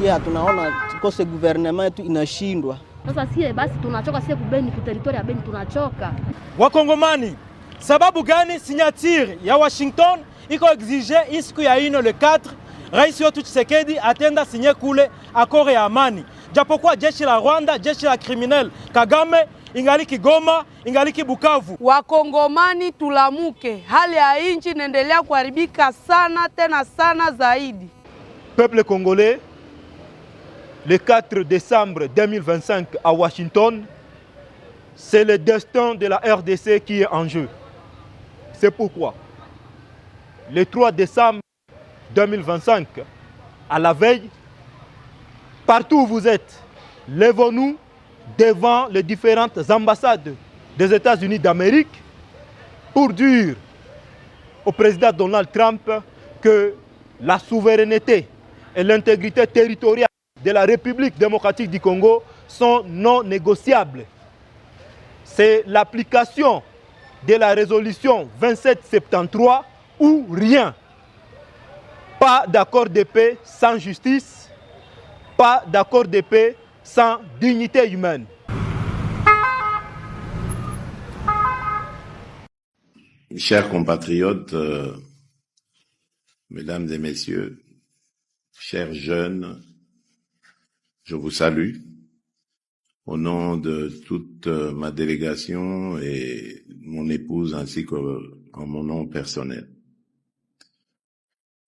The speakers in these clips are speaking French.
sie tunaona kose gouvernement yetu inashindwa. Sasa sie basi tunachoka, sie kubeni ku territory ya Beni tunachoka. Wakongomani, sababu gani signature ya Washington iko exige isiku ya ino le 4 Rais wetu Tshisekedi atenda sinye kule akore ya amani? Japokuwa jeshi la Rwanda, jeshi la criminel Kagame ingaliki Goma, ingaliki Bukavu. Wakongomani tulamuke, hali ya inchi inaendelea kuharibika sana tena sana zaidi. Peuple congolais, le 4 décembre 2025 à Washington, c'est le destin de la RDC qui est en jeu. C'est pourquoi, le 3 décembre 2025, à la veille, partout où vous êtes, lèvons-nous devant les différentes ambassades des États-Unis d'Amérique pour dire au président Donald Trump que la souveraineté et l'intégrité territoriale de la République démocratique du Congo sont non négociables. C'est l'application de la résolution 2773 ou rien. Pas d'accord de paix sans justice, pas d'accord de paix sans dignité humaine. Chers compatriotes, mesdames et messieurs, chers jeunes, je vous salue au nom de toute ma délégation et mon épouse ainsi qu'en mon nom personnel.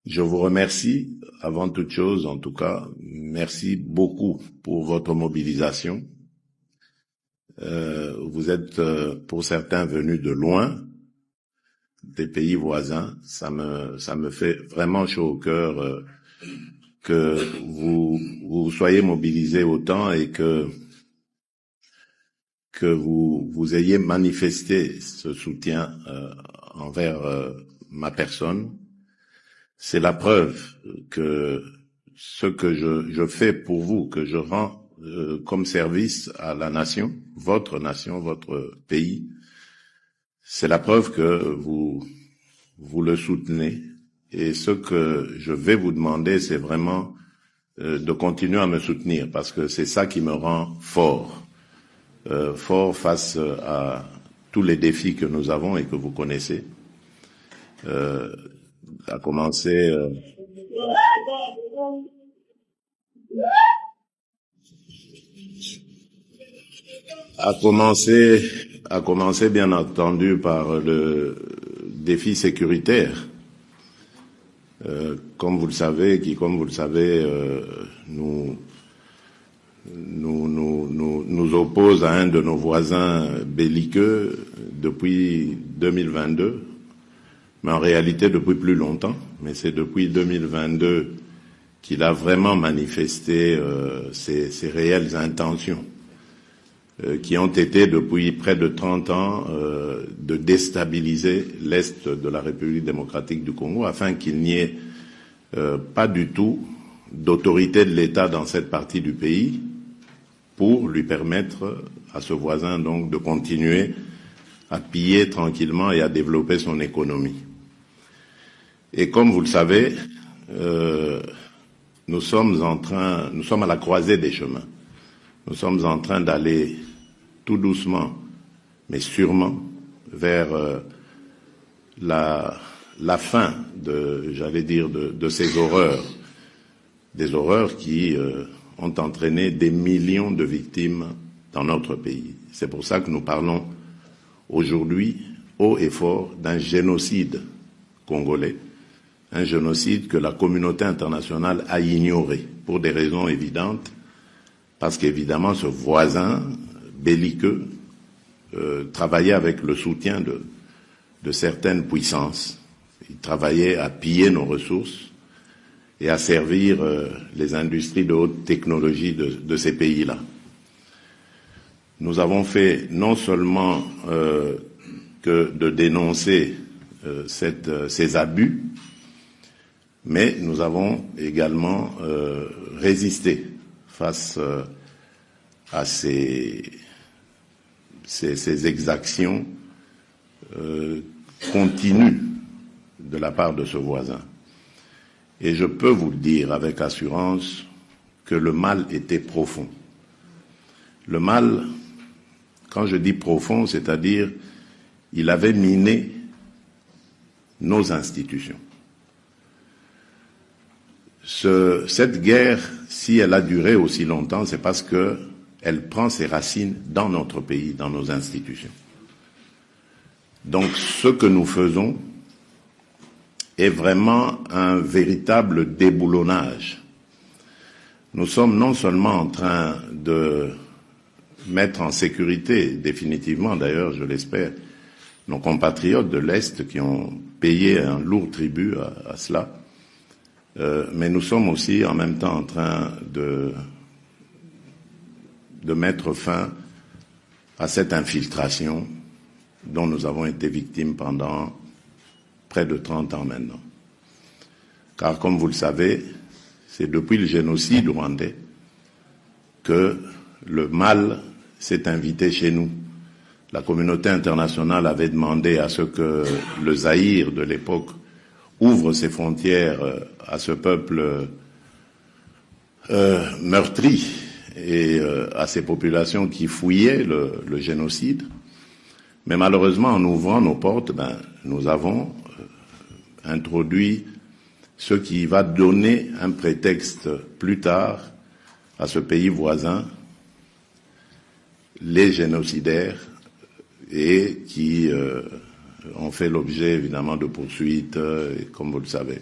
Je vous remercie, avant toute chose en tout cas, merci beaucoup pour votre mobilisation. Vous êtes pour certains venus de loin, des pays voisins. Ça me fait vraiment chaud au cœur que vous soyez mobilisés autant et que vous ayez manifesté ce soutien envers ma personne. C'est la preuve que ce que je fais pour vous, que je rends comme service à la nation, votre pays, c'est la preuve que vous le soutenez. Et ce que je vais vous demander, c'est vraiment de continuer à me soutenir, parce que c'est ça qui me rend fort. Fort face à tous les défis que nous avons et que vous connaissez. À commencer bien entendu par le défi sécuritaire. Comme vous le savez, nous oppose à un de nos voisins belliqueux depuis 2022, mais en réalité depuis plus longtemps. Mais c'est depuis 2022 qu'il a vraiment manifesté ses réelles intentions, qui ont été depuis près de 30 ans de déstabiliser l'Est de la République démocratique du Congo, afin qu'il n'y ait pas du tout d'autorité de l'État dans cette partie du pays, pour lui permettre à ce voisin donc de continuer à piller tranquillement et à développer son économie. Et comme vous le savez, nous sommes à la croisée des chemins. Nous sommes en train d'aller tout doucement, mais sûrement, vers la fin de ces horreurs, des horreurs qui ont entraîné des millions de victimes dans notre pays. C'est pour ça que nous parlons aujourd'hui haut et fort d'un génocide congolais, un génocide que la communauté internationale a ignoré pour des raisons évidentes, parce qu'évidemment ce voisin belliqueux travaillait avec le soutien de certaines puissances. Il travaillait à piller nos ressources et à servir les industries de haute technologie de ces pays-là. Nous avons fait non seulement que de dénoncer ces abus, mais nous avons également résisté face à ces exactions continues de la part de ce voisin. Et je peux vous le dire avec assurance que le mal était profond. Le mal, quand je dis profond, c'est-à-dire il avait miné nos institutions. Cette guerre, si elle a duré aussi longtemps, c'est parce qu'elle prend ses racines dans notre pays, dans nos institutions. Donc ce que nous faisons est vraiment un véritable déboulonnage. Nous sommes non seulement en train de mettre en sécurité, définitivement d'ailleurs, je l'espère, nos compatriotes de l'Est qui ont payé un lourd tribut à cela, mais nous sommes aussi en même temps en train de mettre fin à cette infiltration dont nous avons été victimes pendant près de 30 ans maintenant. Car comme vous le savez, c'est depuis le génocide rwandais que le mal s'est invité chez nous. La communauté internationale avait demandé à ce que le Zaïre de l'époque ouvre ses frontières à ce peuple meurtri et à ces populations qui fouillaient le génocide. Mais malheureusement, en ouvrant nos portes, nous avons introduit ce qui va donner un prétexte plus tard à ce pays voisin, les génocidaires, et qui ont fait l'objet évidemment de poursuites, comme vous le savez.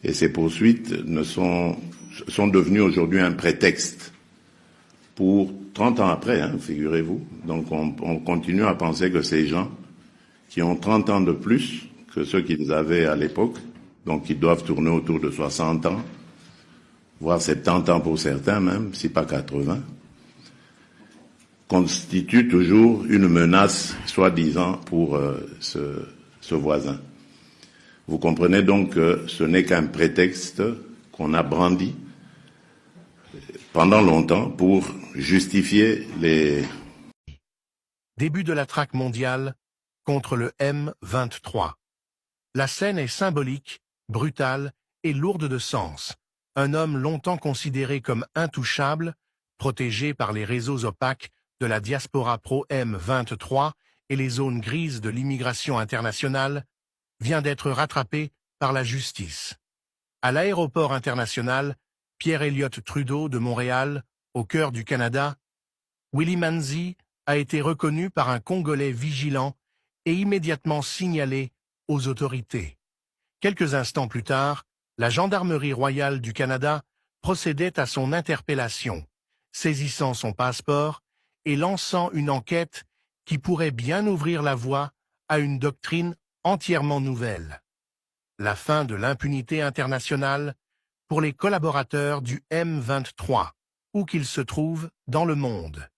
Et ces poursuites sont devenues aujourd'hui un prétexte pour 30 ans après, figurez-vous. Donc on continue à penser que ces gens qui ont 30 ans de plus que ceux qu'ils avaient à l'époque, donc ils doivent tourner autour de 60 ans, voire 70 ans pour certains même, si pas 80, constituent toujours une menace, soi-disant, pour ce voisin. Vous comprenez donc que ce n'est qu'un prétexte qu'on a brandi pendant longtemps pour justifier les... Début de la traque mondiale contre le M23. La scène est symbolique, brutale et lourde de sens. Un homme longtemps considéré comme intouchable, protégé par les réseaux opaques de la diaspora pro-M23 et les zones grises de l'immigration internationale, vient d'être rattrapé par la justice. À l'aéroport international Pierre-Elliott Trudeau de Montréal, au cœur du Canada, Willy Manzi a été reconnu par un Congolais vigilant et immédiatement signalé aux autorités. Quelques instants plus tard, la Gendarmerie royale du Canada procédait à son interpellation, saisissant son passeport et lançant une enquête qui pourrait bien ouvrir la voie à une doctrine entièrement nouvelle. La fin de l'impunité internationale pour les collaborateurs du M23, où qu'ils se trouvent dans le monde.